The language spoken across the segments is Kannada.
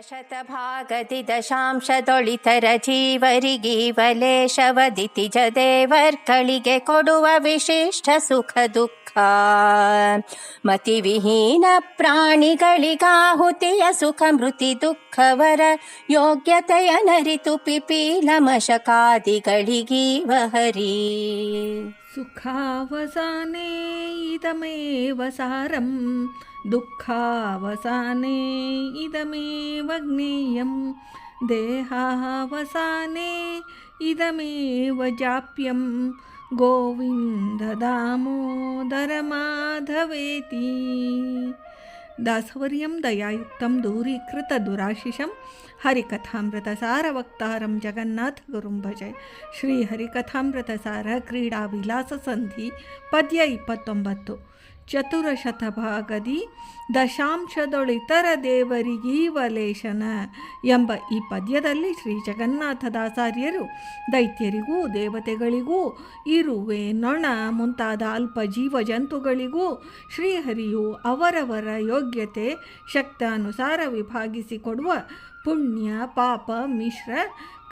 ಶತಭಾಗದಿ ದಶಾಂಶದೊಳಿತರ ಜೀವರಿಗೀವಲೇಶವದಿತಿ ಜದೇವರ್ಗಳಿಗೆ ಕೊಡುವ ವಿಶಿಷ್ಟ ಸುಖ ದುಃಖ ಮತಿವಿಹೀನ ಪ್ರಾಣಿಗಳಿಗಾಹುತಿಯ ಸುಖ ಮೃತಿ ದುಃಖವರ ಯೋಗ್ಯತೆಯ ನರಿತು ಪಿಪೀಲ ಮಶಕಾದಿಗಳಿಗೀವ ಹರಿ ಸುಖಾವಸಾನೆ ಇದಮೇವ ಸಾರಂ ದುಃಖಾವಸಾನೆ ಇದಮೇವ ಜ್ಞೇಯಂ ದೇಹಾವಸಾನೆ ಇದಮೇವ ಜಾಪ್ಯಂ ಗೋವಿಂದ ದಾಮೋದರ ಮಾಧವೇತಿ ದಾಸವರ್ಯಂ ದಯಾಯುಕ್ತಂ ದೂರೀಕೃತ ದುರಾಶಿಷಂ ಹರಿಕಥಾಮೃತ ಸಾರವಕ್ತಾರಂ ಜಗನ್ನಾಥ ಗುರುಂ ಭಜೆ. ಶ್ರೀ ಹರಿಕಥಾಮೃತ ಸಾರ ಕ್ರೀಡಾ ವಿಲಾಸ ಸಂಧಿ ಪದ್ಯ 29. ಚತುರಶತಭಾಗದಿ ದಶಾಂಶದೊಳಿತರ ದೇವರಿಗೀವಲೇಶನ ಎಂಬ ಈ ಪದ್ಯದಲ್ಲಿ ಶ್ರೀ ಜಗನ್ನಾಥದಾಸಾರ್ಯರು ದೈತ್ಯರಿಗೂ ದೇವತೆಗಳಿಗೂ ಇರುವೆ ನೊಣ ಮುಂತಾದ ಅಲ್ಪ ಜೀವಜಂತುಗಳಿಗೂ ಶ್ರೀಹರಿಯು ಅವರವರ ಯೋಗ್ಯತೆ ಶಕ್ತಾನುಸಾರ ವಿಭಾಗಿಸಿಕೊಡುವ ಪುಣ್ಯ ಪಾಪ ಮಿಶ್ರ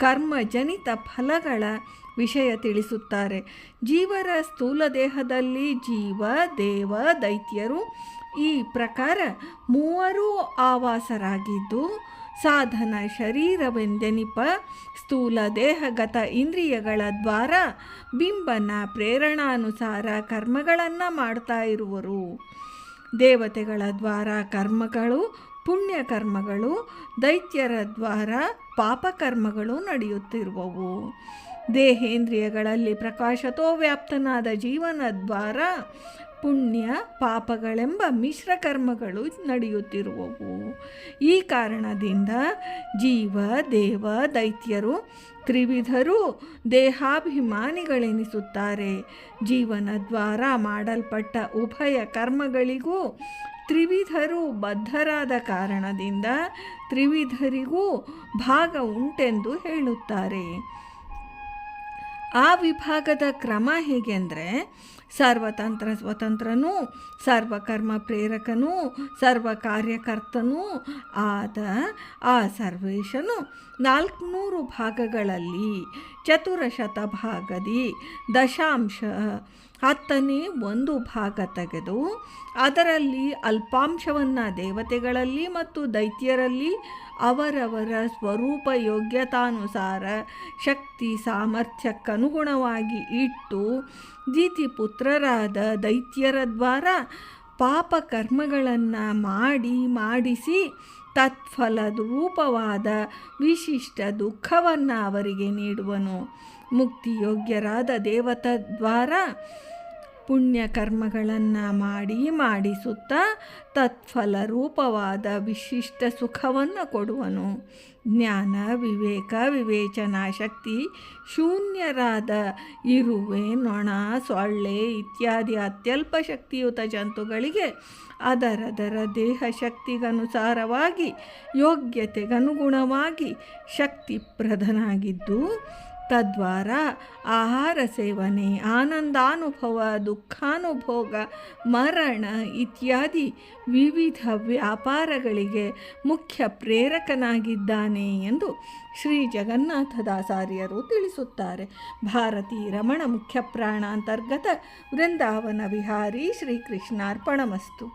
ಕರ್ಮಜನಿತ ಫಲಗಳ ವಿಷಯ ತಿಳಿಸುತ್ತಾರೆ. ಜೀವರ ಸ್ಥೂಲ ದೇಹದಲ್ಲಿ ಜೀವ ದೇವ ದೈತ್ಯರು ಈ ಪ್ರಕಾರ ಮೂವರೂ ಆವಾಸರಾಗಿದ್ದು ಸಾಧನ ಶರೀರವೆಂದೆನಿಪ ಸ್ಥೂಲ ದೇಹಗತ ಇಂದ್ರಿಯಗಳ ದ್ವಾರ ಬಿಂಬನ ಪ್ರೇರಣಾನುಸಾರ ಕರ್ಮಗಳನ್ನು ಮಾಡ್ತಾ ಇರುವರು. ದೇವತೆಗಳ ದ್ವಾರ ಕರ್ಮಗಳು ಪುಣ್ಯಕರ್ಮಗಳು, ದೈತ್ಯರ ದ್ವಾರ ಪಾಪಕರ್ಮಗಳು ನಡೆಯುತ್ತಿರುವವು. ದೇಹೇಂದ್ರಿಯಗಳಲ್ಲಿ ಪ್ರಕಾಶತೋ ವ್ಯಾಪ್ತನಾದ ಜೀವನ ದ್ವಾರ ಪುಣ್ಯ ಪಾಪಗಳೆಂಬ ಮಿಶ್ರ ಕರ್ಮಗಳು ನಡೆಯುತ್ತಿರುವವು. ಈ ಕಾರಣದಿಂದ ಜೀವ ದೇವ ದೈತ್ಯರು ತ್ರಿವಿಧರೂ ದೇಹಾಭಿಮಾನಿಗಳೆನಿಸುತ್ತಾರೆ. ಜೀವನ ದ್ವಾರ ಮಾಡಲ್ಪಟ್ಟ ಉಭಯ ಕರ್ಮಗಳಿಗೂ ತ್ರಿವಿಧರು ಬದ್ಧರಾದ ಕಾರಣದಿಂದ ತ್ರಿವಿಧರಿಗೂ ಭಾಗ ಉಂಟೆಂದು ಹೇಳುತ್ತಾರೆ. ಆ ವಿಭಾಗದ ಕ್ರಮ ಹೇಗೆಂದರೆ, ಸರ್ವತಂತ್ರ ಸ್ವತಂತ್ರನೂ ಸರ್ವಕರ್ಮ ಪ್ರೇರಕನೂ ಸರ್ವ ಕಾರ್ಯಕರ್ತನೂ ಆದ ಆ ಸರ್ವೇಶನು 400 ಭಾಗಗಳಲ್ಲಿ ಚತುರಶತಭಾಗದಿ ದಶಾಂಶ 10ನೇ 1 ಭಾಗ ತೆಗೆದು ಅದರಲ್ಲಿ ಅಲ್ಪಾಂಶವನ್ನು ದೇವತೆಗಳಲ್ಲಿ ಮತ್ತು ದೈತ್ಯರಲ್ಲಿ ಅವರವರ ಸ್ವರೂಪ ಯೋಗ್ಯತಾನುಸಾರ ಶಕ್ತಿ ಸಾಮರ್ಥ್ಯಕ್ಕನುಗುಣವಾಗಿ ಇಟ್ಟು ದಿತಿಪುತ್ರರಾದ ದೈತ್ಯರ ದ್ವಾರ ಪಾಪಕರ್ಮಗಳನ್ನು ಮಾಡಿಸಿ ತತ್ಫಲದ ರೂಪವಾದ ವಿಶಿಷ್ಟ ದುಃಖವನ್ನು ಅವರಿಗೆ ನೀಡುವನು. ಮುಕ್ತಿಯೋಗ್ಯರಾದ ದೇವತಾ ದ್ವಾರ ಪುಣ್ಯಕರ್ಮಗಳನ್ನು ಮಾಡಿಸುತ್ತಾ ತತ್ಫಲ ರೂಪವಾದ ವಿಶಿಷ್ಟ ಸುಖವನ್ನು ಕೊಡುವನು. ಜ್ಞಾನ ವಿವೇಕ ವಿವೇಚನಾ ಶಕ್ತಿ ಶೂನ್ಯರಾದ ಇರುವೆ ನೊಣ ಸೊಳ್ಳೆ ಇತ್ಯಾದಿ ಅತ್ಯಲ್ಪ ಶಕ್ತಿಯುತ ಜಂತುಗಳಿಗೆ ಅದರದರ ದೇಹ ಶಕ್ತಿಗನುಸಾರವಾಗಿ ಯೋಗ್ಯತೆಗನುಗುಣವಾಗಿ ಶಕ್ತಿ ಪ್ರಧನಾಗಿದ್ದು ತದ್ವಾರ ಆಹಾರ ಸೇವನೆ ಆನಂದಾನುಭವ ದುಃಖಾನುಭೋಗ ಮರಣ ಇತ್ಯಾದಿ ವಿವಿಧ ವ್ಯಾಪಾರಗಳಿಗೆ ಮುಖ್ಯ ಪ್ರೇರಕನಾಗಿದ್ದಾನೆ ಎಂದು ಶ್ರೀ ಜಗನ್ನಾಥದಾಸಾರ್ಯರು ತಿಳಿಸುತ್ತಾರೆ. ಭಾರತೀ ರಮಣ ಮುಖ್ಯ ಪ್ರಾಣ ಅಂತರ್ಗತ ವೃಂದಾವನ ವಿಹಾರಿ ಶ್ರೀಕೃಷ್ಣಾರ್ಪಣಮಸ್ತು.